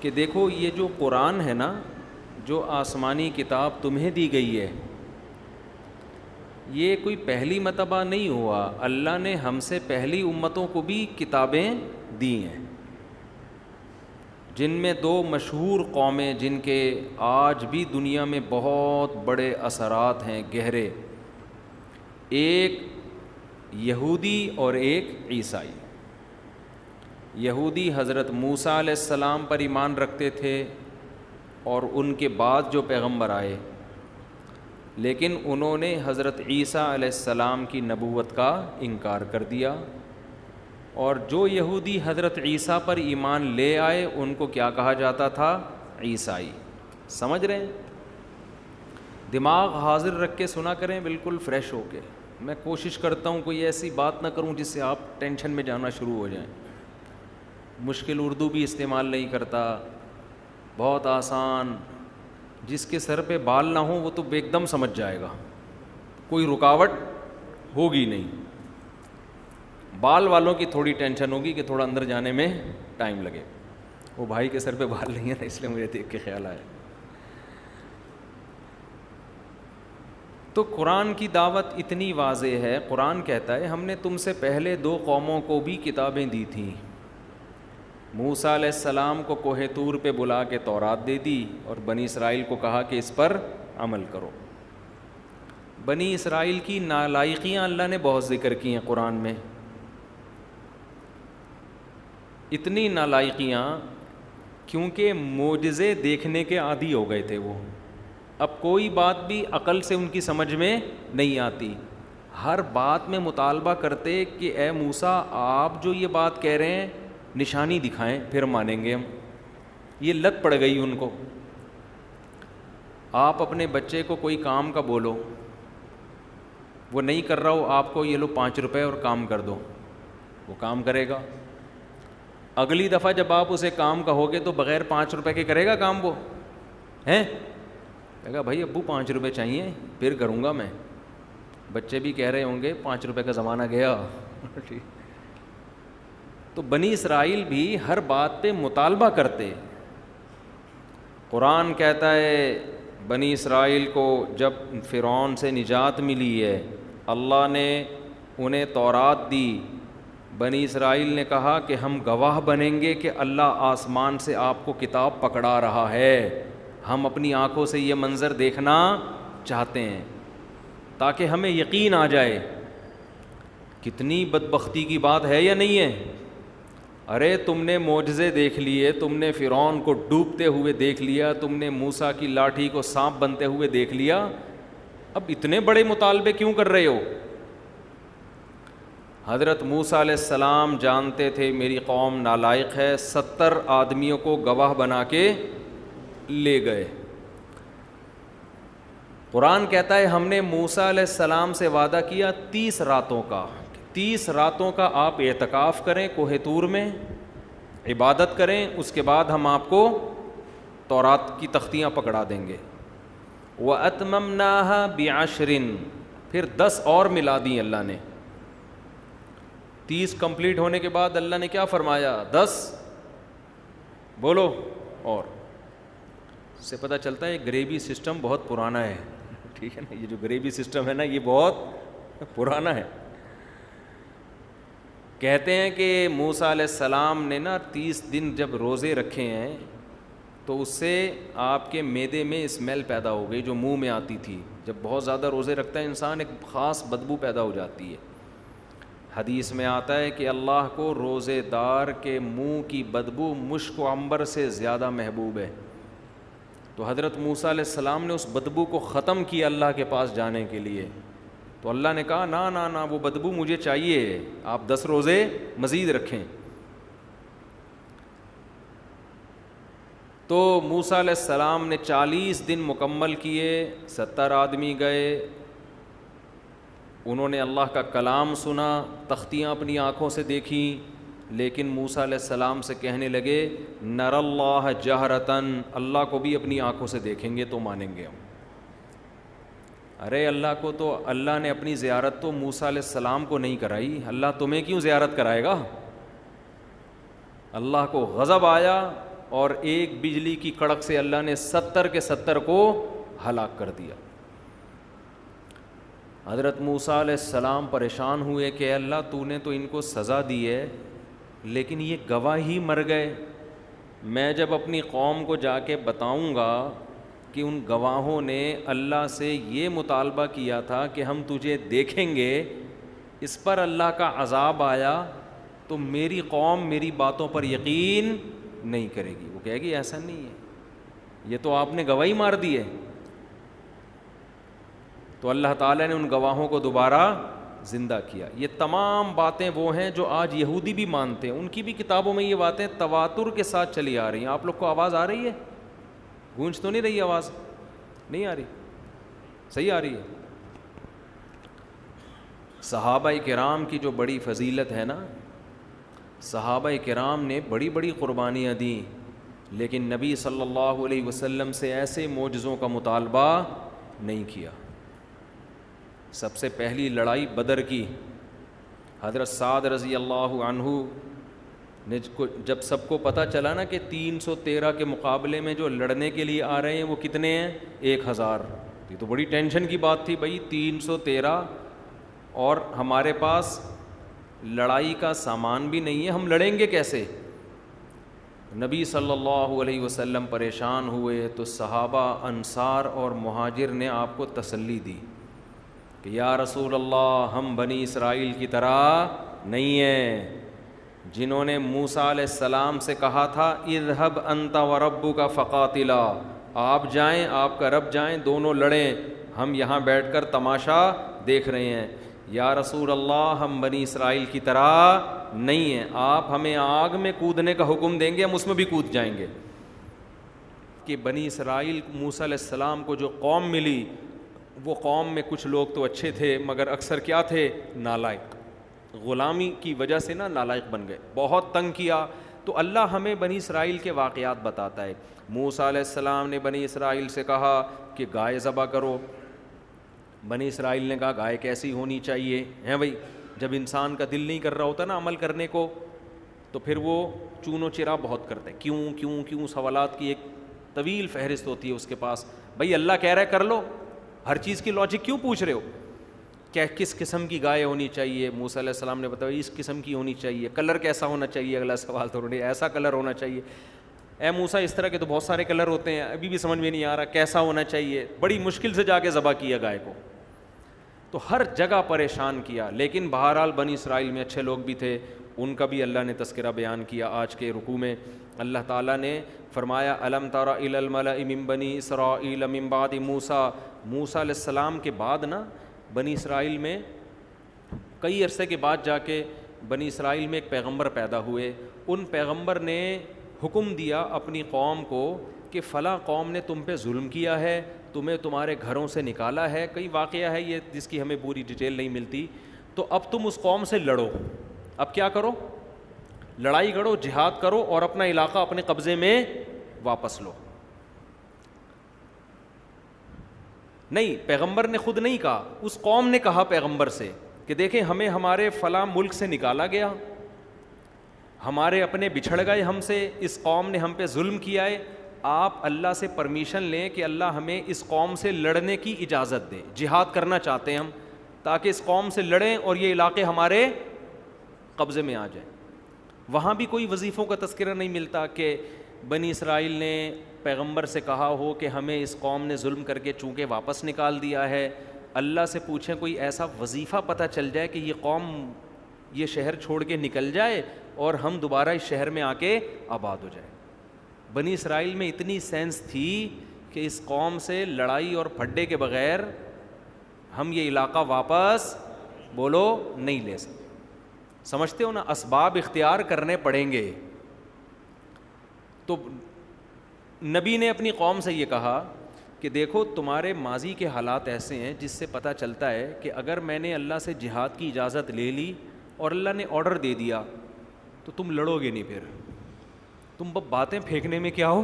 کہ دیکھو یہ جو قرآن ہے نا، جو آسمانی کتاب تمہیں دی گئی ہے، یہ کوئی پہلی مرتبہ نہیں ہوا، اللہ نے ہم سے پہلی امتوں کو بھی کتابیں دی ہیں، جن میں دو مشہور قومیں جن کے آج بھی دنیا میں بہت بڑے اثرات ہیں گہرے، ایک یہودی اور ایک عیسائی۔ یہودی حضرت موسیٰ علیہ السلام پر ایمان رکھتے تھے اور ان کے بعد جو پیغمبر آئے، لیکن انہوں نے حضرت عیسیٰ علیہ السلام کی نبوت کا انکار کر دیا، اور جو یہودی حضرت عیسیٰ پر ایمان لے آئے ان کو کیا کہا جاتا تھا؟ عیسائی۔ سمجھ رہے ہیں؟ دماغ حاضر رکھ کے سنا کریں، بالکل فریش ہو کے۔ میں کوشش کرتا ہوں کوئی ایسی بات نہ کروں جس سے آپ ٹینشن میں جانا شروع ہو جائیں۔ مشکل اردو بھی استعمال نہیں کرتا، بہت آسان، جس کے سر پہ بال نہ ہوں وہ تو ایک دم سمجھ جائے گا، کوئی رکاوٹ ہوگی نہیں۔ بال والوں کی تھوڑی ٹینشن ہوگی کہ تھوڑا اندر جانے میں ٹائم لگے۔ وہ بھائی کے سر پہ بال نہیں ہے نا، اس لیے مجھے دیکھ کے خیال آیا۔ تو قرآن کی دعوت اتنی واضح ہے، قرآن کہتا ہے ہم نے تم سے پہلے دو قوموں کو بھی کتابیں دی تھیں۔ موسیٰ علیہ السلام کو کوہ طور پہ بلا کے تورات دے دی، اور بنی اسرائیل کو کہا کہ اس پر عمل کرو۔ بنی اسرائیل کی نالائقیاں اللہ نے بہت ذکر کی ہیں قرآن میں، اتنی نالائقیاں کیونکہ معجزے دیکھنے کے عادی ہو گئے تھے وہ، اب کوئی بات بھی عقل سے ان کی سمجھ میں نہیں آتی، ہر بات میں مطالبہ کرتے کہ اے موسیٰ آپ جو یہ بات کہہ رہے ہیں نشانی دکھائیں پھر مانیں گے ہم۔ یہ لت پڑ گئی ان کو۔ آپ اپنے بچے کو کوئی کام کا بولو، وہ نہیں کر رہا ہو، آپ کو یہ لو 5 روپے اور کام کر دو، وہ کام کرے گا۔ اگلی دفعہ جب آپ اسے کام کہو گے تو بغیر 5 روپے کے کرے گا کام؟ وہ ہیں کہے گا بھائی ابو 5 روپے چاہیے پھر کروں گا میں۔ بچے بھی کہہ رہے ہوں گے 5 روپے کا زمانہ گیا۔ تو بنی اسرائیل بھی ہر بات پہ مطالبہ کرتے۔ قرآن کہتا ہے بنی اسرائیل کو جب فرعون سے نجات ملی ہے، اللہ نے انہیں تورات دی، بنی اسرائیل نے کہا کہ ہم گواہ بنیں گے کہ اللہ آسمان سے آپ کو کتاب پکڑا رہا ہے، ہم اپنی آنکھوں سے یہ منظر دیکھنا چاہتے ہیں تاکہ ہمیں یقین آ جائے۔ کتنی بدبختی کی بات ہے یا نہیں ہے؟ ارے تم نے معجزے دیکھ لیے، تم نے فرعون کو ڈوبتے ہوئے دیکھ لیا، تم نے موسیٰ کی لاٹھی کو سانپ بنتے ہوئے دیکھ لیا، اب اتنے بڑے مطالبے کیوں کر رہے ہو؟ حضرت موسیٰ علیہ السلام جانتے تھے میری قوم نالائق ہے، 70 آدمیوں کو گواہ بنا کے لے گئے۔ قرآن کہتا ہے ہم نے موسیٰ علیہ السلام سے وعدہ کیا 30 راتوں کا، 30 راتوں کا آپ اعتکاف کریں کوہ طور میں، عبادت کریں، اس کے بعد ہم آپ کو تورات کی تختیاں پکڑا دیں گے۔ وَأَتْمَمْنَاهَا بِعَشْرٍ، پھر 10 اور ملا دیں اللہ نے۔ 30 کمپلیٹ ہونے کے بعد اللہ نے کیا فرمایا؟ 10 بولو اور۔ اس سے پتہ چلتا ہے گریوی سسٹم بہت پرانا ہے، ٹھیک ہے نا؟ یہ جو گریوی سسٹم ہے نا یہ بہت پرانا ہے۔ کہتے ہیں کہ موسیٰ علیہ السلام نے نا 30 دن جب روزے رکھے ہیں تو اس سے آپ کے معدے میں اسمیل پیدا ہو گئی جو منہ میں آتی تھی۔ جب بہت زیادہ روزے رکھتا ہے انسان ایک خاص بدبو پیدا ہو جاتی ہے۔ حدیث میں آتا ہے کہ اللہ کو روزے دار کے منہ کی بدبو مشک و عنبر سے زیادہ محبوب ہے۔ تو حضرت موسیٰ علیہ السلام نے اس بدبو کو ختم کیا اللہ کے پاس جانے کے لیے، تو اللہ نے کہا نا نا نا وہ بدبو مجھے چاہیے، آپ 10 روزے مزید رکھیں۔ تو موسیٰ علیہ السلام نے 40 دن مکمل کیے، 70 آدمی گئے، انہوں نے اللہ کا کلام سنا، تختیاں اپنی آنکھوں سے دیکھیں، لیکن موسیٰ علیہ السلام سے کہنے لگے نر اللہ جہرتن، اللہ کو بھی اپنی آنکھوں سے دیکھیں گے تو مانیں گے ہم۔ ارے اللہ کو تو اللہ نے اپنی زیارت تو موسیٰ علیہ السلام کو نہیں کرائی، اللہ تمہیں کیوں زیارت کرائے گا؟ اللہ کو غضب آیا اور ایک بجلی کی کڑک سے اللہ نے 70 کے 70 کو ہلاک کر دیا۔ حضرت موسیٰ علیہ السلام پریشان ہوئے کہ اے اللہ تو نے تو ان کو سزا دی ہے لیکن یہ گواہ ہی مر گئے، میں جب اپنی قوم کو جا کے بتاؤں گا کہ ان گواہوں نے اللہ سے یہ مطالبہ کیا تھا کہ ہم تجھے دیکھیں گے، اس پر اللہ کا عذاب آیا تو میری قوم میری باتوں پر یقین نہیں کرے گی، وہ کہے گی ایسا نہیں ہے، یہ تو آپ نے گواہی مار دی ہے۔ تو اللہ تعالیٰ نے ان گواہوں کو دوبارہ زندہ کیا۔ یہ تمام باتیں وہ ہیں جو آج یہودی بھی مانتے ہیں، ان کی بھی کتابوں میں یہ باتیں تواتر کے ساتھ چلی آ رہی ہیں۔ آپ لوگ کو آواز آ رہی ہے؟ گونج تو نہیں رہی آواز؟ نہیں آ رہی؟ صحیح آ رہی ہے؟ صحابہ کرام کی جو بڑی فضیلت ہے نا، صحابہ کرام نے بڑی بڑی قربانیاں دیں لیکن نبی صلی اللہ علیہ وسلم سے ایسے معجزوں کا مطالبہ نہیں کیا۔ سب سے پہلی لڑائی بدر کی، حضرت سعد رضی اللہ عنہ نے جب سب کو پتہ چلا نا کہ 313 کے مقابلے میں جو لڑنے کے لیے آ رہے ہیں وہ کتنے ہیں؟ 1000۔ یہ تو بڑی ٹینشن کی بات تھی بھائی، 313 اور ہمارے پاس لڑائی کا سامان بھی نہیں ہے، ہم لڑیں گے کیسے؟ نبی صلی اللہ علیہ وسلم پریشان ہوئے تو صحابہ انصار اور مہاجر نے آپ کو تسلی دی کہ یا رسول اللہ ہم بنی اسرائیل کی طرح نہیں ہیں، جنہوں نے موسیٰ علیہ السلام سے کہا تھا اذهب انت وربک فقاتلا، آپ جائیں آپ کا رب جائیں دونوں لڑیں، ہم یہاں بیٹھ کر تماشا دیکھ رہے ہیں۔ یا رسول اللہ ہم بنی اسرائیل کی طرح نہیں ہیں، آپ ہمیں آگ میں کودنے کا حکم دیں گے ہم اس میں بھی کود جائیں گے۔ کہ بنی اسرائیل موسیٰ علیہ السلام کو جو قوم ملی، وہ قوم میں کچھ لوگ تو اچھے تھے مگر اکثر کیا تھے؟ نالائق، غلامی کی وجہ سے نا نالائق بن گئے، بہت تنگ کیا۔ تو اللہ ہمیں بنی اسرائیل کے واقعات بتاتا ہے۔ موسیٰ علیہ السلام نے بنی اسرائیل سے کہا کہ گائے ذبح کرو، بنی اسرائیل نے کہا گائے کیسی ہونی چاہیے ہیں بھائی، جب انسان کا دل نہیں کر رہا ہوتا نا عمل کرنے کو تو پھر وہ چون و چرا بہت کرتے ہیں، کیوں کیوں کیوں، سوالات کی ایک طویل فہرست ہوتی ہے اس کے پاس۔ بھائی اللہ کہہ رہا ہے کر لو، ہر چیز کی لاجک کیوں پوچھ رہے ہو؟ کیا کس قسم کی گائے ہونی چاہیے؟ موسیٰ علیہ السلام نے بتایا اس قسم کی ہونی چاہیے۔ کلر کیسا ہونا چاہیے؟ اگلا سوال تو نہیں، ایسا کلر ہونا چاہیے۔ اے موسیٰ اس طرح کے تو بہت سارے کلر ہوتے ہیں، ابھی بھی سمجھ میں نہیں آ رہا کیسا ہونا چاہیے۔ بڑی مشکل سے جا کے ذبح کیا گائے کو، تو ہر جگہ پریشان کیا۔ لیکن بہرحال بنی اسرائیل میں اچھے لوگ بھی تھے، ان کا بھی اللہ نے تذکرہ بیان کیا۔ آج کے رکوع میں اللہ تعالیٰ نے فرمایا الم تر الی الملأ من بنی اسرائیل من بعد موسیٰ، موسیٰ علیہ السلام کے بعد نا بنی اسرائیل میں کئی عرصے کے بعد جا کے بنی اسرائیل میں ایک پیغمبر پیدا ہوئے۔ ان پیغمبر نے حکم دیا اپنی قوم کو کہ فلاں قوم نے تم پہ ظلم کیا ہے، تمہیں تمہارے گھروں سے نکالا ہے، کئی واقعہ ہے یہ جس کی ہمیں پوری ڈیٹیل نہیں ملتی، تو اب تم اس قوم سے لڑو۔ اب کیا کرو؟ لڑائی کرو، جہاد کرو اور اپنا علاقہ اپنے قبضے میں واپس لو۔ نہیں، پیغمبر نے خود نہیں کہا، اس قوم نے کہا پیغمبر سے کہ دیکھیں ہمیں ہمارے فلاں ملک سے نکالا گیا، ہمارے اپنے بچھڑ گئے ہم سے، اس قوم نے ہم پہ ظلم کیا ہے، آپ اللہ سے پرمیشن لیں کہ اللہ ہمیں اس قوم سے لڑنے کی اجازت دے، جہاد کرنا چاہتے ہیں ہم، تاکہ اس قوم سے لڑیں اور یہ علاقے ہمارے قبضے میں آ جائیں۔ وہاں بھی کوئی وظیفوں کا تذکرہ نہیں ملتا کہ بنی اسرائیل نے پیغمبر سے کہا ہو کہ ہمیں اس قوم نے ظلم کر کے چونکہ واپس نکال دیا ہے، اللہ سے پوچھیں کوئی ایسا وظیفہ پتہ چل جائے کہ یہ قوم یہ شہر چھوڑ کے نکل جائے اور ہم دوبارہ اس شہر میں آ کے آباد ہو جائیں۔ بنی اسرائیل میں اتنی سینس تھی کہ اس قوم سے لڑائی اور پھڈے کے بغیر ہم یہ علاقہ واپس بولو نہیں لے سکتے۔ سمجھتے ہو نا، اسباب اختیار کرنے پڑیں گے۔ تو نبی نے اپنی قوم سے یہ کہا کہ دیکھو تمہارے ماضی کے حالات ایسے ہیں جس سے پتہ چلتا ہے کہ اگر میں نے اللہ سے جہاد کی اجازت لے لی اور اللہ نے آرڈر دے دیا تو تم لڑو گے نہیں، پھر تم باتیں پھینکنے میں کیا ہو؟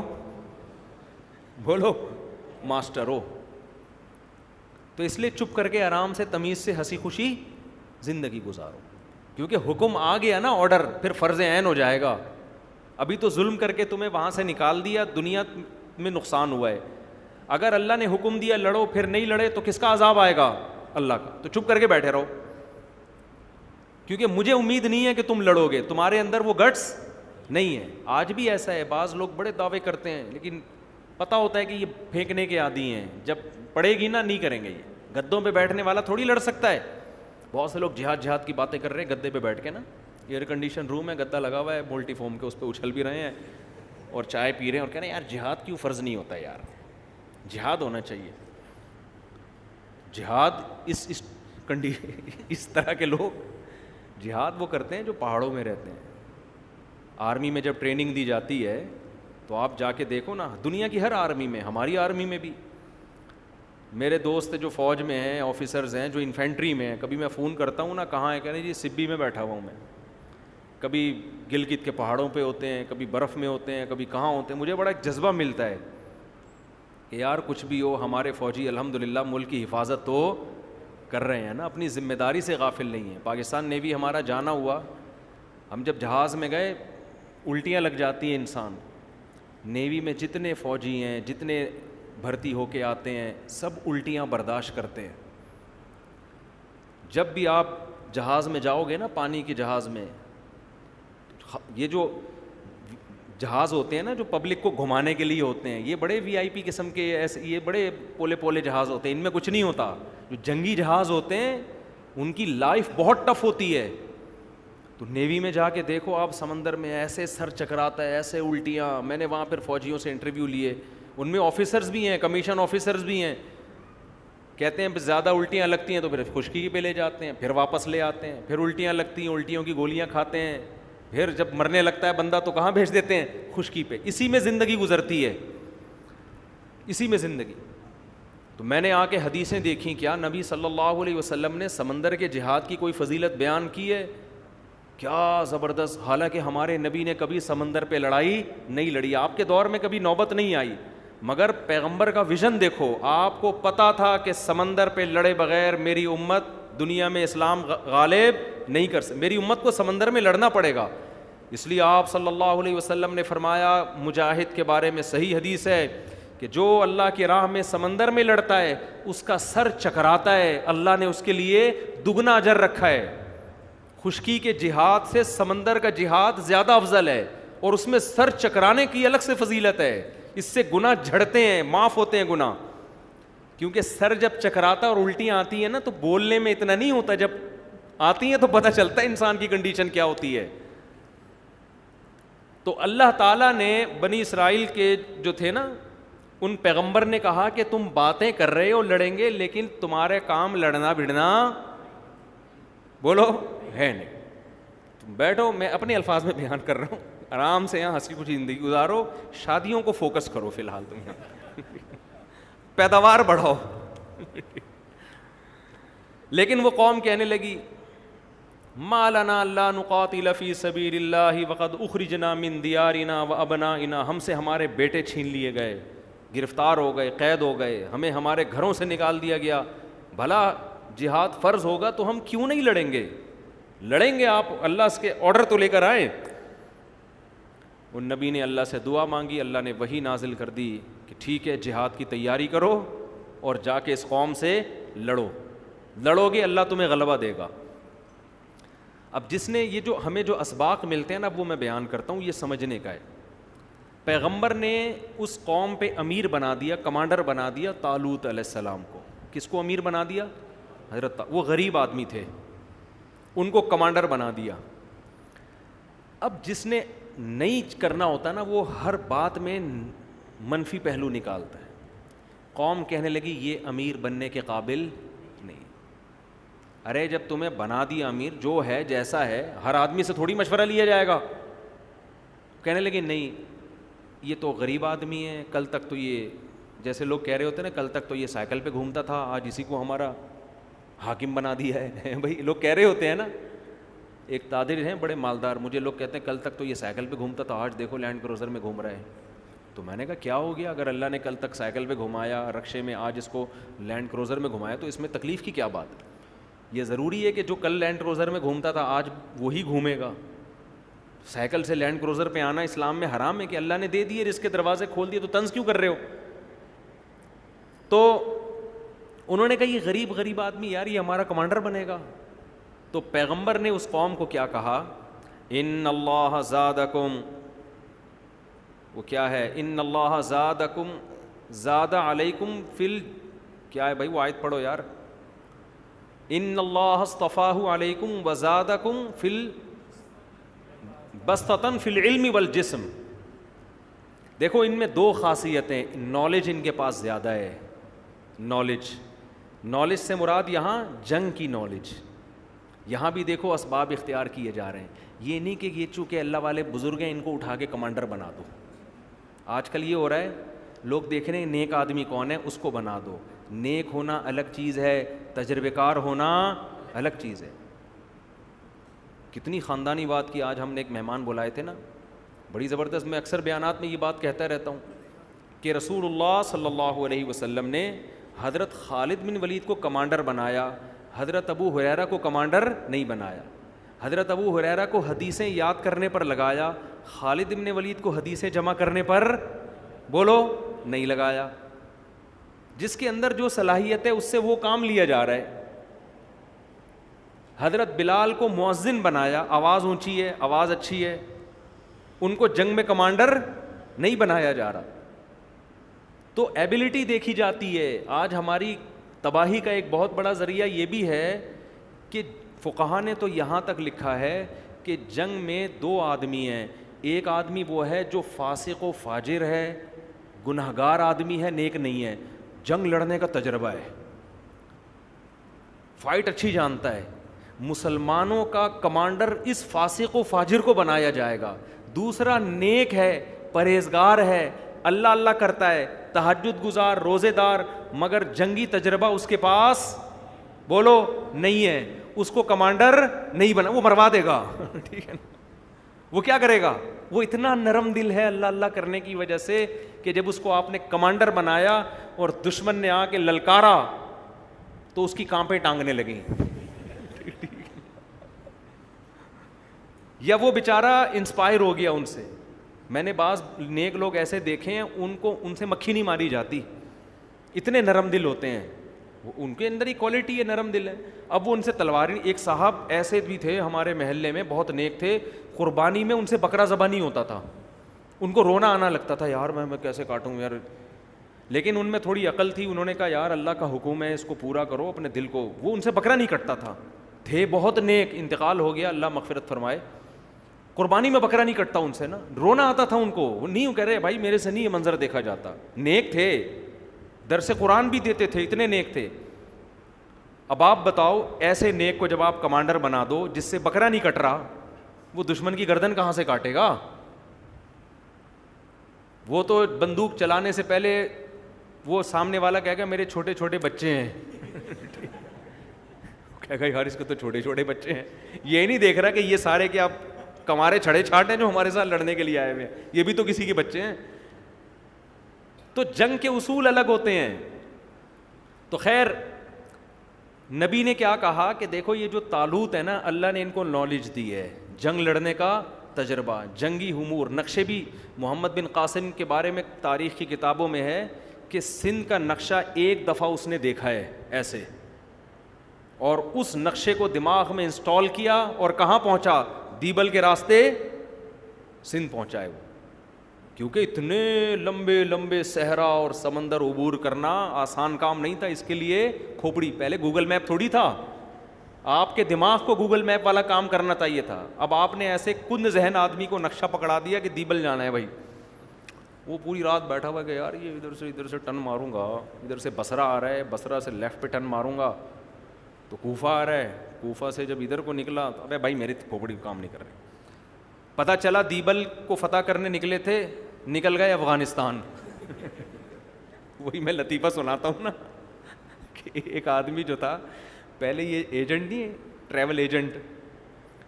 بولو ماسٹر ہو۔ تو اس لیے چپ کر کے آرام سے تمیز سے ہنسی خوشی زندگی گزارو، کیونکہ حکم آ گیا نا، آرڈر، پھر فرض عین ہو جائے گا۔ ابھی تو ظلم کر کے تمہیں وہاں سے نکال دیا, دنیا میں نقصان ہوا ہے. اگر اللہ نے حکم دیا لڑو پھر نہیں لڑے تو کس کا عذاب آئے گا؟ اللہ کا. تو چپ کر کے بیٹھے رہو, کیونکہ مجھے امید نہیں ہے کہ تم لڑو گے, تمہارے اندر وہ گٹس نہیں ہے. آج بھی ایسا ہے, بعض لوگ بڑے دعوے کرتے ہیں لیکن پتہ ہوتا ہے کہ یہ پھینکنے کے عادی ہیں, جب پڑے گی نا نہیں کریں گے. یہ گدوں پہ بیٹھنے والا تھوڑی لڑ سکتا ہے. بہت سے لوگ جہاد کی باتیں کر رہے ہیں گدے پہ بیٹھ کے نا, ایئر کنڈیشن روم ہے, گدا لگا ہوا ہے ملٹی فارم کے, اس پہ اچھل بھی رہے ہیں اور چائے پی رہے ہیں اور کہہ رہے ہیں یار جہاد کیوں فرض نہیں ہوتا یار, جہاد ہونا چاہیے. جہاد اس طرح کے لوگ جہاد وہ کرتے ہیں جو پہاڑوں میں رہتے ہیں. آرمی میں جب ٹریننگ دی جاتی ہے تو آپ جا کے دیکھو نا, دنیا کی ہر آرمی میں, ہماری آرمی میں بھی. میرے دوست جو فوج میں ہیں, آفیسرز ہیں جو انفینٹری میں ہیں, کبھی میں فون کرتا ہوں نا کہاں ہے, کہہ رہے جی سبی میں بیٹھا ہوا ہوں میں. کبھی گلگت کے پہاڑوں پہ ہوتے ہیں, کبھی برف میں ہوتے ہیں, کبھی کہاں ہوتے ہیں. مجھے بڑا ایک جذبہ ملتا ہے کہ یار کچھ بھی ہو ہمارے فوجی الحمدللہ ملک کی حفاظت تو کر رہے ہیں نا, اپنی ذمہ داری سے غافل نہیں ہیں. پاکستان نیوی ہمارا جانا ہوا, ہم جب جہاز میں گئے الٹیاں لگ جاتی ہیں انسان. نیوی میں جتنے فوجی ہیں, جتنے بھرتی ہو کے آتے ہیں, سب الٹیاں برداشت کرتے ہیں. جب بھی آپ جہاز میں جاؤ گے نا, پانی کے جہاز میں, یہ جو جہاز ہوتے ہیں نا جو پبلک کو گھمانے کے لیے ہوتے ہیں, یہ بڑے وی آئی پی قسم کے ایسے, یہ بڑے پولے پولے جہاز ہوتے ہیں, ان میں کچھ نہیں ہوتا. جو جنگی جہاز ہوتے ہیں ان کی لائف بہت ٹف ہوتی ہے. تو نیوی میں جا کے دیکھو آپ, سمندر میں ایسے سر چکراتا ہے, ایسے الٹیاں. میں نے وہاں پھر فوجیوں سے انٹرویو لیے, ان میں آفیسرز بھی ہیں, کمیشن آفیسرز بھی ہیں. کہتے ہیں زیادہ الٹیاں لگتی ہیں تو پھر خشکی پہ لے جاتے ہیں, پھر واپس لے آتے ہیں. پھر الٹیاں لگتی ہیں, الٹیوں کی گولیاں کھاتے ہیں. پھر جب مرنے لگتا ہے بندہ تو کہاں بھیج دیتے ہیں؟ خشکی پہ. اسی میں زندگی گزرتی ہے, اسی میں زندگی. تو میں نے آ کے حدیثیں دیکھیں, کیا نبی صلی اللہ علیہ وسلم نے سمندر کے جہاد کی کوئی فضیلت بیان کی ہے؟ کیا زبردست. حالانکہ ہمارے نبی نے کبھی سمندر پہ لڑائی نہیں لڑی, آپ کے دور میں کبھی نوبت نہیں آئی, مگر پیغمبر کا ویژن دیکھو. آپ کو پتہ تھا کہ سمندر پہ لڑے بغیر میری امت دنیا میں اسلام غالب نہیں کر سکتی, میری امت کو سمندر میں لڑنا پڑے گا. اس لیے آپ صلی اللہ علیہ وسلم نے فرمایا, مجاہد کے بارے میں صحیح حدیث ہے کہ جو اللہ کی راہ میں سمندر میں لڑتا ہے اس کا سر چکراتا ہے, اللہ نے اس کے لیے دگنا اجر رکھا ہے. خشکی کے جہاد سے سمندر کا جہاد زیادہ افضل ہے, اور اس میں سر چکرانے کی الگ سے فضیلت ہے. اس سے گناہ جھڑتے ہیں, معاف ہوتے ہیں گناہ. کیونکہ سر جب چکراتا اور الٹیاں آتی ہیں نا تو بولنے میں اتنا نہیں ہوتا, جب آتی ہیں تو پتہ چلتا ہے انسان کی کنڈیشن کیا ہوتی ہے. تو اللہ تعالیٰ نے بنی اسرائیل کے جو تھے نا, ان پیغمبر نے کہا کہ تم باتیں کر رہے ہو لڑیں گے, لیکن تمہارے کام لڑنا بھڑنا بولو ہے نہیں. تم بیٹھو, میں اپنے الفاظ میں بیان کر رہا ہوں, آرام سے یہاں ہنسی خوشی زندگی گزارو, شادیوں کو فوکس کرو فی الحال, تم یہاں پیداوار بڑھاؤ. لیکن وہ قوم کہنے لگی, ما لنا لا نقاتل فی سبیل اللہ وقد اخرجنا من دیارنا وابنائنا. ہم سے ہمارے بیٹے چھین لیے گئے, گرفتار ہو گئے, قید ہو گئے, ہمیں ہمارے گھروں سے نکال دیا گیا. بھلا جہاد فرض ہوگا تو ہم کیوں نہیں لڑیں گے؟ لڑیں گے, آپ اللہ اس کے آرڈر تو لے کر آئیں. ان نبی نے اللہ سے دعا مانگی, اللہ نے وحی نازل کر دی کہ ٹھیک ہے جہاد کی تیاری کرو اور جا کے اس قوم سے لڑو, لڑو گے اللہ تمہیں غلبہ دے گا. اب جس نے یہ جو ہمیں جو اسباق ملتے ہیں نا, وہ میں بیان کرتا ہوں, یہ سمجھنے کا ہے. پیغمبر نے اس قوم پہ امیر بنا دیا, کمانڈر بنا دیا طالوت علیہ السلام کو. کس کو امیر بنا دیا؟ حضرت, وہ غریب آدمی تھے, ان کو کمانڈر بنا دیا. اب جس نے نہیں کرنا ہوتا نا, وہ ہر بات میں منفی پہلو نکالتا ہے. قوم کہنے لگی یہ امیر بننے کے قابل نہیں. ارے جب تمہیں بنا دیا امیر, جو ہے جیسا ہے, ہر آدمی سے تھوڑی مشورہ لیا جائے گا. کہنے لگے نہیں, یہ تو غریب آدمی ہے, کل تک تو یہ جیسے لوگ کہہ رہے ہوتے ہیں نا, کل تک تو یہ سائیکل پہ گھومتا تھا, آج اسی کو ہمارا حاکم بنا دیا ہے. بھائی لوگ کہہ رہے ہوتے ہیں نا, ایک تاجر ہیں بڑے مالدار, مجھے لوگ کہتے ہیں کل تک تو یہ سائیکل پہ گھومتا تھا, آج دیکھو لینڈ کروزر میں گھوم رہا ہے. تو میں نے کہا کیا ہو گیا, اگر اللہ نے کل تک سائیکل پہ گھمایا, رکشے میں, آج اس کو لینڈ کروزر میں گھمایا, تو اس میں تکلیف کی کیا بات ہے؟ یہ ضروری ہے کہ جو کل لینڈ کروزر میں گھومتا تھا آج وہی گھومے گا؟ سائیکل سے لینڈ کروزر پہ آنا اسلام میں حرام ہے کہ اللہ نے دے دیے رزق کے دروازے کھول دیے تو طنز کیوں کر رہے ہو؟ تو انہوں نے کہا یہ غریب آدمی یار یہ ہمارا کمانڈر بنے گا. تو پیغمبر نے اس قوم کو کیا کہا؟ ان اللہ زادکم، وہ کیا ہے؟ ان اللہ زادکم زاد علیکم کیا ہے بھائی وہ آیت پڑھو یار. ان اللہ اصطفاہ علیکم وزادکم بسطۃ فی العلم والجسم. دیکھو ان میں دو خاصیتیں، نالج ان کے پاس زیادہ ہے. نالج سے مراد یہاں جنگ کی نالج. یہاں بھی دیکھو اسباب اختیار کیے جا رہے ہیں. یہ نہیں کہ یہ چونکہ اللہ والے بزرگ ہیں ان کو اٹھا کے کمانڈر بنا دو. آج کل یہ ہو رہا ہے، لوگ دیکھ رہے ہیں نیک آدمی کون ہے اس کو بنا دو. نیک ہونا الگ چیز ہے، تجربے کار ہونا الگ چیز ہے. کتنی خاندانی بات کی. آج ہم نے ایک مہمان بلائے تھے نا، بڑی زبردست. میں اکثر بیانات میں یہ بات کہتا رہتا ہوں کہ رسول اللہ صلی اللہ علیہ وسلم نے حضرت خالد بن ولید کو کمانڈر بنایا، حضرت ابو ہریرہ کو کمانڈر نہیں بنایا. حضرت ابو ہریرہ کو حدیثیں یاد کرنے پر لگایا، خالد بن ولید کو حدیثیں جمع کرنے پر بولو نہیں لگایا. جس کے اندر جو صلاحیت ہے اس سے وہ کام لیا جا رہا ہے. حضرت بلال کو مؤذن بنایا، آواز اونچی ہے، آواز اچھی ہے، ان کو جنگ میں کمانڈر نہیں بنایا جا رہا. تو ایبلٹی دیکھی جاتی ہے. آج ہماری تباہی کا ایک بہت بڑا ذریعہ یہ بھی ہے کہ فقہا نے تو یہاں تک لکھا ہے کہ جنگ میں دو آدمی ہیں. ایک آدمی وہ ہے جو فاسق و فاجر ہے، گنہگار آدمی ہے، نیک نہیں ہے، جنگ لڑنے کا تجربہ ہے، فائٹ اچھی جانتا ہے. مسلمانوں کا کمانڈر اس فاسق و فاجر کو بنایا جائے گا. دوسرا نیک ہے، پرہیزگار ہے، اللہ اللہ کرتا ہے، تہجد گزار، روزے دار، مگر جنگی تجربہ اس کے پاس بولو نہیں ہے. اس کو کمانڈر نہیں بنا، وہ مروا دے گا. ٹھیک ہے نا؟ وہ کیا کرے گا؟ وہ اتنا نرم دل ہے اللہ اللہ کرنے کی وجہ سے کہ جب اس کو آپ نے کمانڈر بنایا اور دشمن نے آ کے للکارا تو اس کی کانپیں ٹانگنے لگیں. یا وہ بیچارہ انسپائر ہو گیا ان سے. میں نے بعض نیک لوگ ایسے دیکھے ہیں ان سے مکھی نہیں ماری جاتی، اتنے نرم دل ہوتے ہیں. ان کے اندر ہی کوالٹی ہے، نرم دل ہے. اب وہ ان سے تلوار. ایک صاحب ایسے بھی تھے ہمارے محلے میں، بہت نیک تھے، قربانی میں ان سے بکرا ذبح نہیں ہوتا تھا. ان کو رونا آنا لگتا تھا، یار میں کیسے کاٹوں یار. لیکن ان میں تھوڑی عقل تھی، انہوں نے کہا یار اللہ کا حکم ہے، اس کو پورا کرو اپنے دل کو. وہ ان سے بکرا نہیں کٹتا تھا. تھے بہت نیک، انتقال ہو گیا، اللہ مغفرت فرمائے. قربانی میں بکرا نہیں کٹتا ان سے نا، رونا آتا تھا ان کو. وہ نہیں کہہ رہے بھائی میرے سے نہیں یہ منظر دیکھا جاتا. نیک تھے، درس قرآن بھی دیتے تھے، اتنے نیک تھے. اب آپ بتاؤ ایسے نیک کو جب آپ کمانڈر بنا دو جس سے بکرا نہیں کٹ رہا، وہ دشمن کی گردن کہاں سے کاٹے گا؟ وہ تو بندوق چلانے سے پہلے وہ سامنے والا کہے گا میرے چھوٹے چھوٹے بچے ہیں. کہے گا یار اس کے تو چھوٹے چھوٹے بچے ہیں. یہ نہیں دیکھ رہا کہ یہ سارے کیا کمارے چھڑے چھاٹ ہیں جو ہمارے ساتھ لڑنے کے لیے آئے ہوئے ہیں، یہ بھی تو کسی کے بچے ہیں. تو جنگ کے اصول الگ ہوتے ہیں. تو خیر نبی نے کیا کہا کہ دیکھو یہ جو طالوت ہے نا، اللہ نے ان کو نالج دی ہے، جنگ لڑنے کا تجربہ، جنگی امور. نقشے بھی محمد بن قاسم کے بارے میں تاریخ کی کتابوں میں ہے کہ سندھ کا نقشہ ایک دفعہ اس نے دیکھا ہے ایسے، اور اس نقشے کو دماغ میں انسٹال کیا اور کہاں پہنچا؟ دیبل کے راستے سندھ پہنچائے وہ. کیونکہ اتنے لمبے لمبے صحرا اور سمندر عبور کرنا آسان کام نہیں تھا. اس کے لیے کھوپڑی، پہلے گوگل میپ تھوڑی تھا، آپ کے دماغ کو گوگل میپ والا کام کرنا چاہیے تھا. اب آپ نے ایسے کند ذہن آدمی کو نقشہ پکڑا دیا کہ دیبل جانا ہے بھائی. وہ پوری رات بیٹھا ہوا کہ یار یہ ادھر سے ٹرن ماروں گا، ادھر سے بصرہ آ رہا ہے، بصرہ سے لیفٹ پہ ٹرن ماروں گا تو کوفہ آ رہا ہے، کوفہ سے جب ادھر کو نکلا تو ابے بھائی میری کھوپڑی کام نہیں کر رہی. پتہ چلا دیبل کو فتح کرنے نکلے تھے، نکل گئے افغانستان. وہی میں لطیفہ سناتا ہوں نا کہ ایک آدمی جو تھا، پہلے یہ ایجنٹ نہیں ہے، ٹریول ایجنٹ،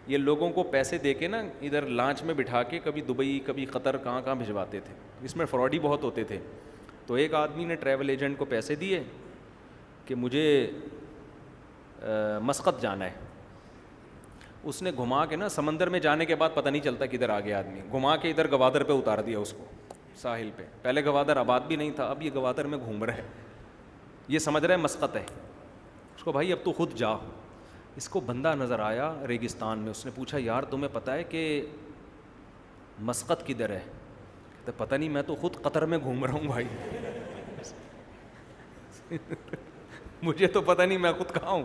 یہ لوگوں کو پیسے دے کے نا ادھر لانچ میں بٹھا کے کبھی دبئی کبھی قطر کہاں کہاں بھجواتے تھے. اس میں فراڈی بہت ہوتے تھے. تو ایک آدمی نے ٹریول ایجنٹ کو پیسے دیے کہ مجھے مسقط جانا ہے. اس نے گھما کے نا سمندر میں جانے کے بعد پتہ نہیں چلتا کدھر آ گیا آدمی, گھما کے ادھر گوادر پہ اتار دیا اس کو, ساحل پہ. پہلے گوادر آباد بھی نہیں تھا, اب یہ گوادر میں گھوم رہا ہے, یہ سمجھ رہا ہے مسقط ہے. اس کو بھائی اب تو خود جا. اس کو بندہ نظر آیا ریگستان میں, اس نے پوچھا یار تمہیں پتہ ہے کہ مسقط کدھر ہے؟ تو پتہ نہیں, میں تو خود قطر میں گھوم رہا ہوں بھائی. مجھے تو پتہ نہیں میں خود کہاں ہوں,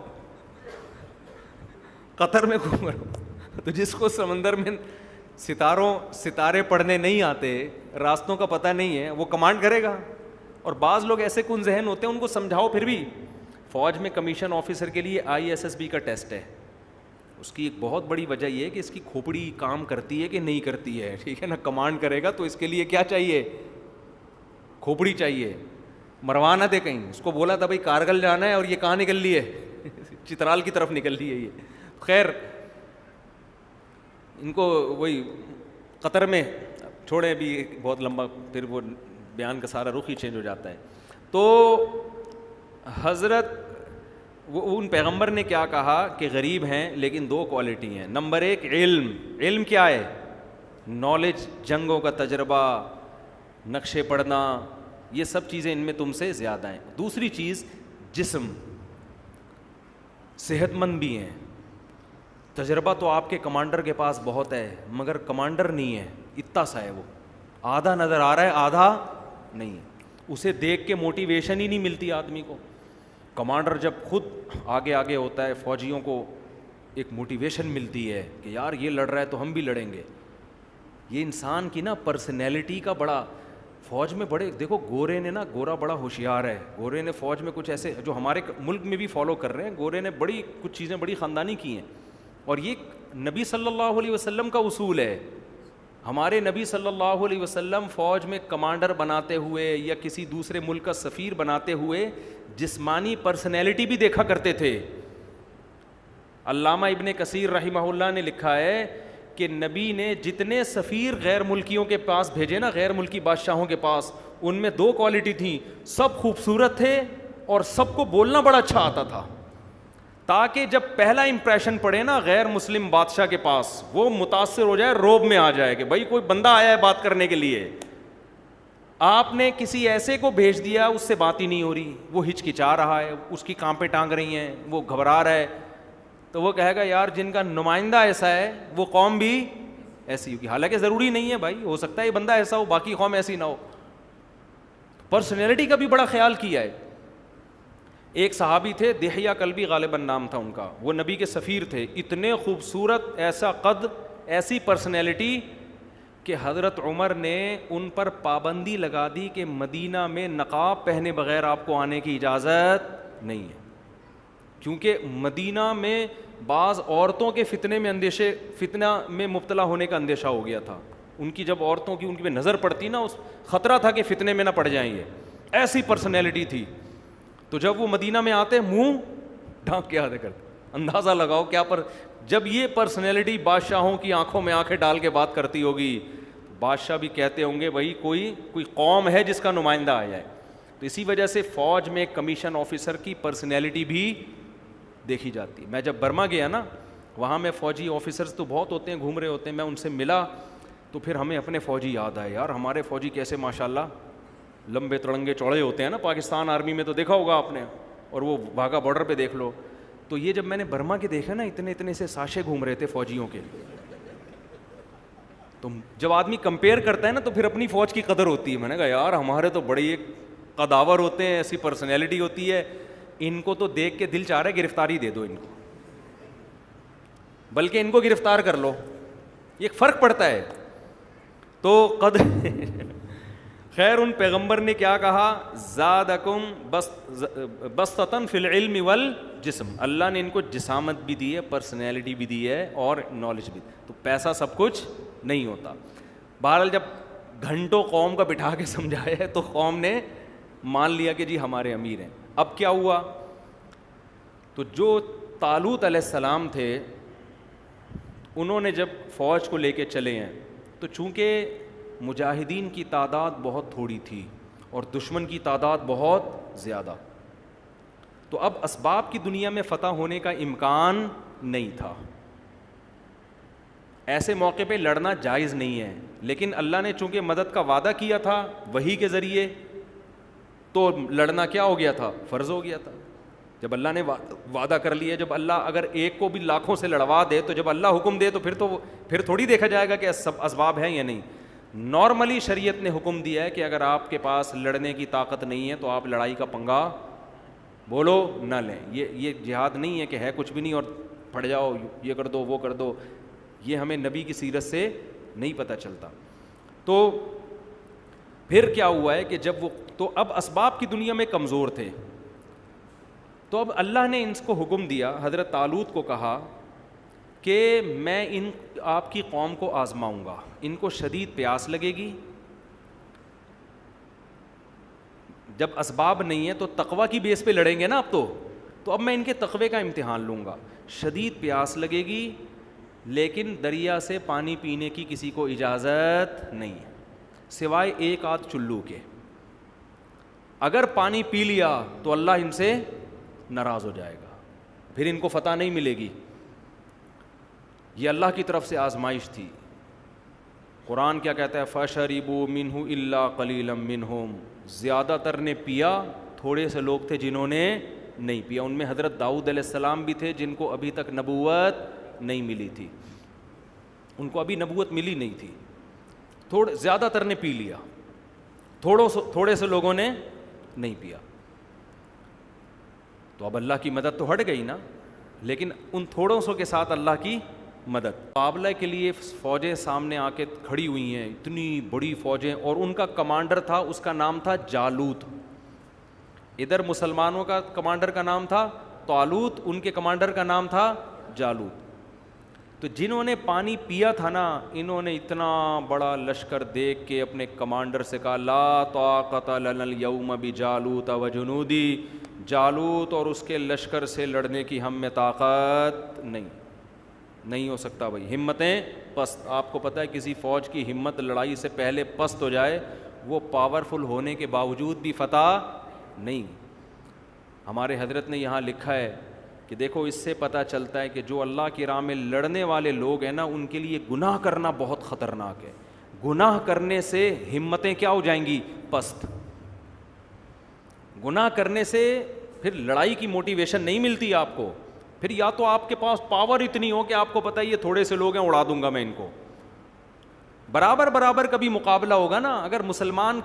قطر میں گھوم رہا ہوں. تو جس کو سمندر میں ستارے پڑھنے نہیں آتے, راستوں کا پتہ نہیں ہے, وہ کمانڈ کرے گا. اور بعض لوگ ایسے کن ذہن ہوتے ہیں, ان کو سمجھاؤ پھر بھی. فوج میں کمیشن آفیسر کے لیے ISSB کا ٹیسٹ ہے. اس کی ایک بہت بڑی وجہ یہ ہے کہ اس کی کھوپڑی کام کرتی ہے کہ نہیں کرتی ہے, ٹھیک ہے نا. کمانڈ کرے گا تو اس کے لیے کیا چاہیے؟ کھوپڑی چاہیے. مروا نہ دے کہیں. اس کو بولا تھا بھائی کارگل جانا ہے اور یہ کہاں نکل لی ہے, چترال کی طرف نکل لی ہے یہ. خیر ان کو وہی قطر میں چھوڑے, بھی بہت لمبا, پھر وہ بیان کا سارا رخ ہی چینج ہو جاتا ہے. تو حضرت ان پیغمبر نے کیا کہا کہ غریب ہیں لیکن 2 کوالٹی ہیں. نمبر 1 علم. علم کیا ہے؟ نالج, جنگوں کا تجربہ, نقشے پڑھنا, یہ سب چیزیں ان میں تم سے زیادہ ہیں. دوسری چیز جسم, صحت مند بھی ہیں. تجربہ تو آپ کے کمانڈر کے پاس بہت ہے, مگر کمانڈر نہیں ہے, اتنا سا ہے وہ, آدھا نظر آ رہا ہے آدھا نہیں ہے. اسے دیکھ کے موٹیویشن ہی نہیں ملتی آدمی کو. کمانڈر جب خود آگے آگے ہوتا ہے, فوجیوں کو ایک موٹیویشن ملتی ہے کہ یار یہ لڑ رہا ہے تو ہم بھی لڑیں گے. یہ انسان کی نا پرسنالٹی کا بڑا, فوج میں بڑے دیکھو گورے نے نا, گورا بڑا ہوشیار ہے. گورے نے فوج میں کچھ ایسے جو ہمارے ملک میں بھی فالو کر رہے ہیں, گورے نے بڑی کچھ چیزیں بڑی خاندانی کی ہیں. اور یہ نبی صلی اللہ علیہ وسلم کا اصول ہے. ہمارے نبی صلی اللہ علیہ وسلم فوج میں کمانڈر بناتے ہوئے یا کسی دوسرے ملک کا سفیر بناتے ہوئے جسمانی پرسنالٹی بھی دیکھا کرتے تھے. علامہ ابن کثیر رحمہ اللہ نے لکھا ہے کہ نبی نے جتنے سفیر غیر ملکیوں کے پاس بھیجے نا, غیر ملکی بادشاہوں کے پاس, ان میں 2 کوالٹی تھیں. سب خوبصورت تھے اور سب کو بولنا بڑا اچھا آتا تھا, تاکہ جب پہلا امپریشن پڑے نا غیر مسلم بادشاہ کے پاس, وہ متاثر ہو جائے, روب میں آ جائے کہ بھائی کوئی بندہ آیا ہے بات کرنے کے لیے. آپ نے کسی ایسے کو بھیج دیا, اس سے بات ہی نہیں ہو رہی, وہ ہچکچا رہا ہے, اس کی کانپیں ٹانگ رہی ہیں, وہ گھبرا رہا ہے, تو وہ کہے گا یار جن کا نمائندہ ایسا ہے وہ قوم بھی ایسی ہوگی. حالانکہ ضروری نہیں ہے بھائی, ہو سکتا ہے یہ بندہ ایسا ہو باقی قوم ایسی نہ ہو. پرسنالٹی کا بھی بڑا خیال کیا ہے. ایک صحابی تھے, دحیہ کلبی غالباً نام تھا ان کا, وہ نبی کے سفیر تھے. اتنے خوبصورت, ایسا قد, ایسی پرسنالٹی کہ حضرت عمر نے ان پر پابندی لگا دی کہ مدینہ میں نقاب پہنے بغیر آپ کو آنے کی اجازت نہیں ہے. کیونکہ مدینہ میں بعض عورتوں کے فتنہ میں مبتلا ہونے کا اندیشہ ہو گیا تھا. ان کی جب عورتوں کی ان پہ نظر پڑتی نا, اس خطرہ تھا کہ فتنے میں نہ پڑ جائیں گے. ایسی پرسنالٹی تھی. تو جب وہ مدینہ میں آتے منہ ڈھانک کے آتے کرتے, اندازہ لگاؤ کیا جب یہ پرسنالٹی بادشاہوں کی آنکھوں میں آنکھیں ڈال کے بات کرتی ہوگی, بادشاہ بھی کہتے ہوں گے بھائی کوئی قوم ہے جس کا نمائندہ آیا ہے. تو اسی وجہ سے فوج میں کمیشن آفیسر کی پرسنالٹی بھی دیکھی جاتی ہے. میں جب برما گیا نا, وہاں میں فوجی آفیسرز تو بہت ہوتے ہیں, گھوم رہے ہوتے ہیں, میں ان سے ملا تو پھر ہمیں اپنے فوجی یاد آئے. یار ہمارے فوجی کیسے ماشاءاللہ لمبے تڑنگے چوڑے ہوتے ہیں نا, پاکستان آرمی میں تو دیکھا ہوگا آپ نے, اور وہ واگھا بارڈر پہ دیکھ لو. تو یہ جب میں نے برما کے دیکھا نا, اتنے سے ساشے گھوم رہے تھے فوجیوں کے. تو جب آدمی کمپیئر کرتا ہے نا تو پھر اپنی فوج کی قدر ہوتی ہے. میں نے کہا یار ہمارے تو بڑے ایک قداور ہوتے ہیں, ایسی پرسنالٹی ہوتی ہے, ان کو تو دیکھ کے دل چاہ رہا ہے گرفتاری دے دو ان کو, بلکہ ان کو گرفتار کر لو. یہ فرق پڑتا ہے. تو خیر ان پیغمبر نے کیا کہا, زادکم بسطتن فی العلم والجسم. اللہ نے ان کو جسامت بھی دی ہے, پرسنالٹی بھی دی ہے, اور نالج بھی. تو پیسہ سب کچھ نہیں ہوتا. بہرحال جب گھنٹوں قوم کا بٹھا کے سمجھایا ہے تو قوم نے مان لیا کہ جی ہمارے امیر ہیں. اب کیا ہوا, تو جو طالوت علیہ السلام تھے انہوں نے جب فوج کو لے کے چلے ہیں, تو چونکہ مجاہدین کی تعداد بہت تھوڑی تھی اور دشمن کی تعداد بہت زیادہ, تو اب اسباب کی دنیا میں فتح ہونے کا امکان نہیں تھا. ایسے موقع پہ لڑنا جائز نہیں ہے، لیکن اللہ نے چونکہ مدد کا وعدہ کیا تھا وحی کے ذریعے، تو لڑنا کیا ہو گیا تھا؟ فرض ہو گیا تھا۔ جب اللہ نے وعدہ کر لیا، جب اللہ اگر ایک کو بھی لاکھوں سے لڑوا دے تو جب اللہ حکم دے تو پھر تھوڑی دیکھا جائے گا کہ اسباب ہیں یا نہیں۔ نارملی شریعت نے حکم دیا ہے کہ اگر آپ کے پاس لڑنے کی طاقت نہیں ہے تو آپ لڑائی کا پنگا بولو نہ لیں۔ یہ جہاد نہیں ہے کہ ہے کچھ بھی نہیں اور پھڑ جاؤ، یہ کر دو وہ کر دو، یہ ہمیں نبی کی سیرت سے نہیں پتہ چلتا۔ تو پھر کیا ہوا ہے کہ جب وہ تو اب اسباب کی دنیا میں کمزور تھے، تو اب اللہ نے ان کو حکم دیا، حضرت طالوت کو کہا کہ میں آپ کی قوم کو آزماؤں گا، ان کو شدید پیاس لگے گی، جب اسباب نہیں ہے تو تقوی کی بیس پہ لڑیں گے نا اب تو اب میں ان کے تقوی کا امتحان لوں گا۔ شدید پیاس لگے گی لیکن دریا سے پانی پینے کی کسی کو اجازت نہیں ہے سوائے ایک آدھ چلو کے، اگر پانی پی لیا تو اللہ ان سے ناراض ہو جائے گا، پھر ان کو فتح نہیں ملے گی۔ یہ اللہ کی طرف سے آزمائش تھی۔ قرآن کیا کہتا ہے؟ فَشَرِبُوا مِنْهُ إِلَّا قَلِيلًا مِّنْهُمْ، زیادہ تر نے پیا، تھوڑے سے لوگ تھے جنہوں نے نہیں پیا۔ ان میں حضرت داؤد علیہ السلام بھی تھے جن کو ابھی تک نبوت نہیں ملی تھی، ان کو ابھی نبوت ملی نہیں تھی، زیادہ تر نے پی لیا، تھوڑے سے لوگوں نے نہیں پیا۔ تو اب اللہ کی مدد تو ہٹ گئی نا، لیکن ان تھوڑوں سو کے ساتھ اللہ کی مدد۔ مقابلہ کے لیے فوجیں سامنے آ کے کھڑی ہوئی ہیں، اتنی بڑی فوجیں، اور ان کا کمانڈر تھا، اس کا نام تھا جالوت۔ ادھر مسلمانوں کا کمانڈر کا نام تھا طالوت، ان کے کمانڈر کا نام تھا جالوت۔ تو جنہوں نے پانی پیا تھا نا، انہوں نے اتنا بڑا لشکر دیکھ کے اپنے کمانڈر سے کہا لا طاقت لنا اليوم بجالوت وجنودی، جالوت اور اس کے لشکر سے لڑنے کی ہم میں طاقت نہیں ہو سکتا بھائی، ہمتیں پست۔ آپ کو پتہ ہے کسی فوج کی ہمت لڑائی سے پہلے پست ہو جائے، وہ پاورفل ہونے کے باوجود بھی فتح نہیں۔ ہمارے حضرت نے یہاں لکھا ہے کہ دیکھو اس سے پتہ چلتا ہے کہ جو اللہ کی راہ میں لڑنے والے لوگ ہیں نا، ان کے لیے گناہ کرنا بہت خطرناک ہے۔ گناہ کرنے سے ہمتیں کیا ہو جائیں گی؟ پست۔ گناہ کرنے سے پھر لڑائی کی موٹیویشن نہیں ملتی آپ کو، پھر یا تو آپ کے پاس پاور اتنی ہو کہ آپ کو پتہ ہے یہ تھوڑے سے لوگ ہیں، اڑا دوں گا میں ان کو۔ برابر کبھی مقابلہ ہوگا نا، اگر مسلمان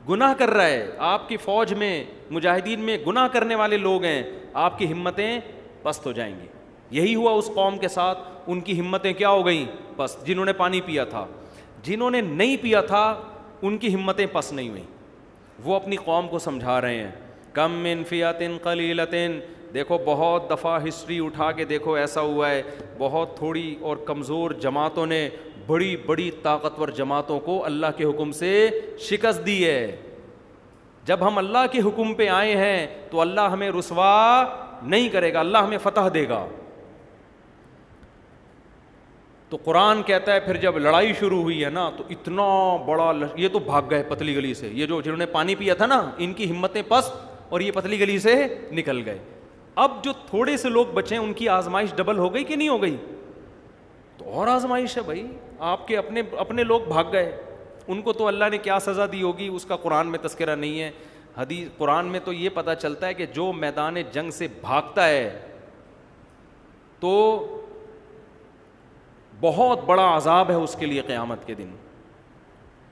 گناہ کر رہا ہے، آپ کی فوج میں مجاہدین میں گناہ کرنے والے لوگ ہیں، آپ کی ہمتیں پست ہو جائیں گی۔ یہی ہوا اس قوم کے ساتھ، ان کی ہمتیں کیا ہو گئیں؟ پست۔ جنہوں نے پانی پیا تھا، جنہوں نے نہیں پیا تھا ان کی ہمتیں پست نہیں ہوئیں۔ وہ اپنی قوم کو سمجھا رہے ہیں، کم من فئۃ قلیلۃ، دیکھو بہت دفعہ ہسٹری اٹھا کے دیکھو ایسا ہوا ہے، بہت تھوڑی اور کمزور جماعتوں نے بڑی بڑی طاقتور جماعتوں کو اللہ کے حکم سے شکست دی ہے۔ جب ہم اللہ کے حکم پہ آئے ہیں تو اللہ ہمیں رسوا نہیں کرے گا، اللہ ہمیں فتح دے گا۔ تو قرآن کہتا ہے پھر جب لڑائی شروع ہوئی ہے نا، تو اتنا بڑا یہ تو بھاگ گئے پتلی گلی سے، یہ جنہوں نے پانی پیا تھا نا، ان کی ہمتیں پست اور یہ پتلی گلی سے نکل گئے۔ اب جو تھوڑے سے لوگ بچے ہیں ان کی آزمائش ڈبل ہو گئی کہ نہیں ہو گئی؟ تو اور آزمائش ہے بھائی، آپ کے اپنے لوگ بھاگ گئے، ان کو تو اللہ نے کیا سزا دی ہوگی اس کا قرآن میں تذکرہ نہیں ہے۔ حدیث قرآن میں تو یہ پتہ چلتا ہے کہ جو میدان جنگ سے بھاگتا ہے تو بہت بڑا عذاب ہے اس کے لیے قیامت کے دن،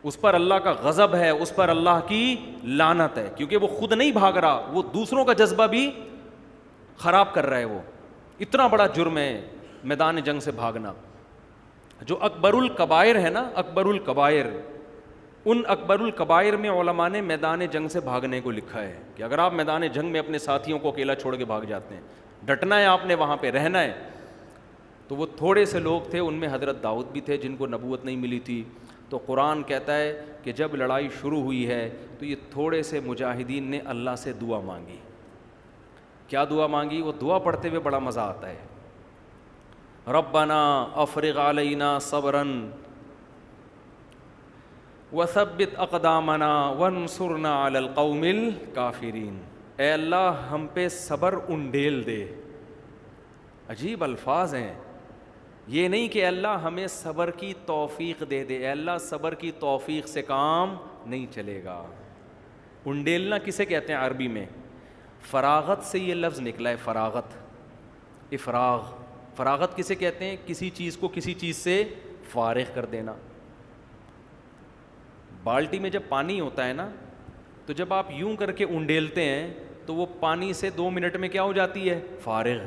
اس پر اللہ کا غضب ہے، اس پر اللہ کی لعنت ہے، کیونکہ وہ خود نہیں بھاگ رہا، وہ دوسروں کا جذبہ بھی خراب کر رہا ہے۔ وہ اتنا بڑا جرم ہے میدان جنگ سے بھاگنا۔ جو اکبر الکبائر ہے نا، اکبر الکبائر، ان اکبر الکبائر میں علماء نے میدان جنگ سے بھاگنے کو لکھا ہے کہ اگر آپ میدان جنگ میں اپنے ساتھیوں کو اکیلا چھوڑ کے بھاگ جاتے ہیں، ڈٹنا ہے آپ نے، وہاں پہ رہنا ہے۔ تو وہ تھوڑے سے لوگ تھے، ان میں حضرت داؤد بھی تھے جن کو نبوت نہیں ملی تھی۔ تو قرآن کہتا ہے کہ جب لڑائی شروع ہوئی ہے تو یہ تھوڑے سے مجاہدین نے اللہ سے دعا مانگی۔ کیا دعا مانگی؟ وہ دعا پڑھتے ہوئے بڑا مزہ آتا ہے، ربنا افرغ علینا صبرا وثبت اقدامنا وانصرنا علی القوم الکافرین، اے اللہ ہم پہ صبر انڈیل دے۔ عجیب الفاظ ہیں، یہ نہیں کہ اللہ ہمیں صبر کی توفیق دے دے، اے اللہ صبر کی توفیق سے کام نہیں چلے گا۔ انڈیلنا کسے کہتے ہیں عربی میں؟ فراغت سے یہ لفظ نکلا ہے، فراغت، افراغ۔ فراغت کسے کہتے ہیں؟ کسی چیز کو کسی چیز سے فارغ کر دینا۔ بالٹی میں جب پانی ہوتا ہے نا، تو جب آپ یوں کر کے انڈیلتے ہیں تو وہ پانی سے 2 منٹ میں کیا ہو جاتی ہے؟ فارغ۔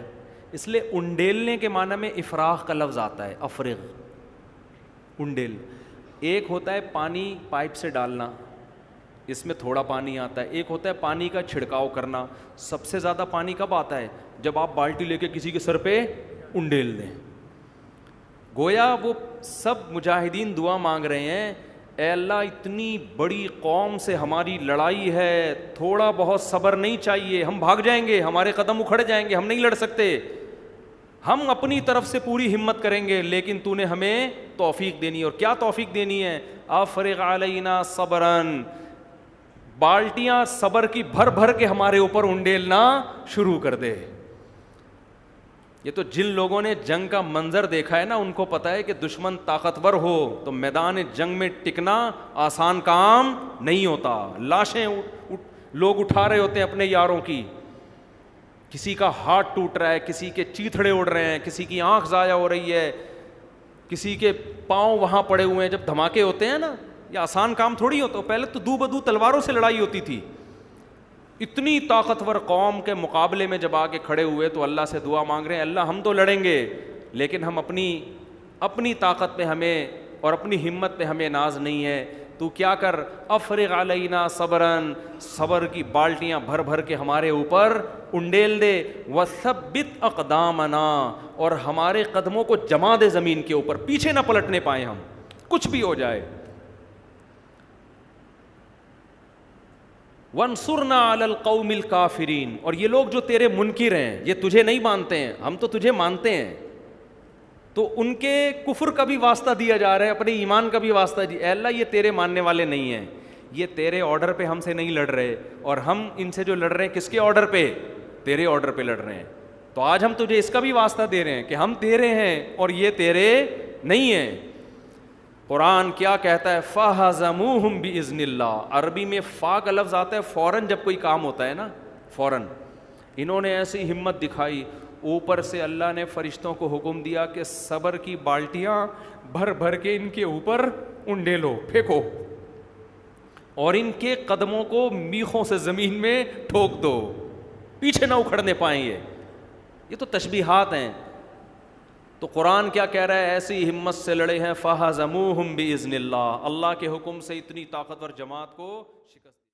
اس لیے انڈیلنے کے معنی میں افراغ کا لفظ آتا ہے، افرغ، انڈیل۔ ایک ہوتا ہے پانی پائپ سے ڈالنا، اس میں تھوڑا پانی آتا ہے۔ ایک ہوتا ہے پانی کا چھڑکاؤ کرنا۔ سب سے زیادہ پانی کب آتا ہے؟ جب آپ بالٹی لے کے کسی کے سر پہ انڈیل دیں۔ گویا وہ سب مجاہدین دعا مانگ رہے ہیں، اے اللہ اتنی بڑی قوم سے ہماری لڑائی ہے، تھوڑا بہت صبر نہیں چاہیے، ہم بھاگ جائیں گے، ہمارے قدم اکھڑ جائیں گے، ہم نہیں لڑ سکتے، ہم اپنی طرف سے پوری ہمت کریں گے، لیکن تو نے ہمیں توفیق دینی ہے۔ اور کیا توفیق دینی ہے؟ افرغ علینا صبرن، بالٹیاں صبر کی بھر بھر کے ہمارے اوپر انڈیلنا شروع کر دے۔ یہ تو جن لوگوں نے جنگ کا منظر دیکھا ہے نا، ان کو پتا ہے کہ دشمن طاقتور ہو تو میدان جنگ میں ٹکنا آسان کام نہیں ہوتا۔ لاشیں لوگ اٹھا رہے ہوتے ہیں اپنے یاروں کی، کسی کا ہاتھ ٹوٹ رہا ہے، کسی کے چیتھڑے اڑ رہے ہیں، کسی کی آنکھ ضائع ہو رہی ہے، کسی کے پاؤں وہاں پڑے ہوئے ہیں۔ جب دھماکے ہوتے ہیں نا، یہ آسان کام تھوڑی ہوتا۔ پہلے تو دو بدو تلواروں سے لڑائی ہوتی تھی۔ اتنی طاقتور قوم کے مقابلے میں جب آگے کھڑے ہوئے تو اللہ سے دعا مانگ رہے ہیں، اللہ ہم تو لڑیں گے، لیکن ہم اپنی طاقت پہ ہمیں اور اپنی ہمت پہ ہمیں ناز نہیں ہے، تو کیا کر، افرغ علینا صبرن، صبر کی بالٹیاں بھر بھر کے ہمارے اوپر انڈیل دے، وثبت اقدامنا، اور ہمارے قدموں کو جما دے زمین کے اوپر، پیچھے نہ پلٹنے پائیں ہم، کچھ بھی ہو جائے۔ وانصرنا علی القوم الکافرین، اور یہ لوگ جو تیرے منکر ہیں، یہ تجھے نہیں مانتے ہیں، ہم تو تجھے مانتے ہیں، تو ان کے کفر کا بھی واسطہ دیا جا رہا ہے، اپنے ایمان کا بھی واسطہ دیا۔ اے اللہ یہ تیرے ماننے والے نہیں ہیں، یہ تیرے آرڈر پہ ہم سے نہیں لڑ رہے، اور ہم ان سے جو لڑ رہے ہیں کس کے آرڈر پہ؟ تیرے آرڈر پہ لڑ رہے ہیں۔ تو آج ہم تجھے اس کا بھی واسطہ دے رہے ہیں کہ ہم تیرے ہیں اور یہ تیرے نہیں ہیں۔ قرآن کیا کہتا ہے؟ فَهَزَمُوهُمْ بِإِذْنِ اللَّهِ، عربی میں فا کا لفظ آتا ہے فوراً جب کوئی کام ہوتا ہے نا، فوراً۔ انہوں نے ایسی ہمت دکھائی، اوپر سے اللہ نے فرشتوں کو حکم دیا کہ صبر کی بالٹیاں بھر بھر کے ان کے اوپر انڈیلو، پھینکو، اور ان کے قدموں کو میخوں سے زمین میں ٹھوک دو، پیچھے نہ اکھڑنے پائیں۔ یہ تو تشبیہات ہیں۔ تو قرآن کیا کہہ رہا ہے؟ ایسی ہمت سے لڑے ہیں، فَهَزَمُوهُمْ بِإِذْنِ اللَّهِ، اللہ کے حکم سے اتنی طاقتور جماعت کو شکست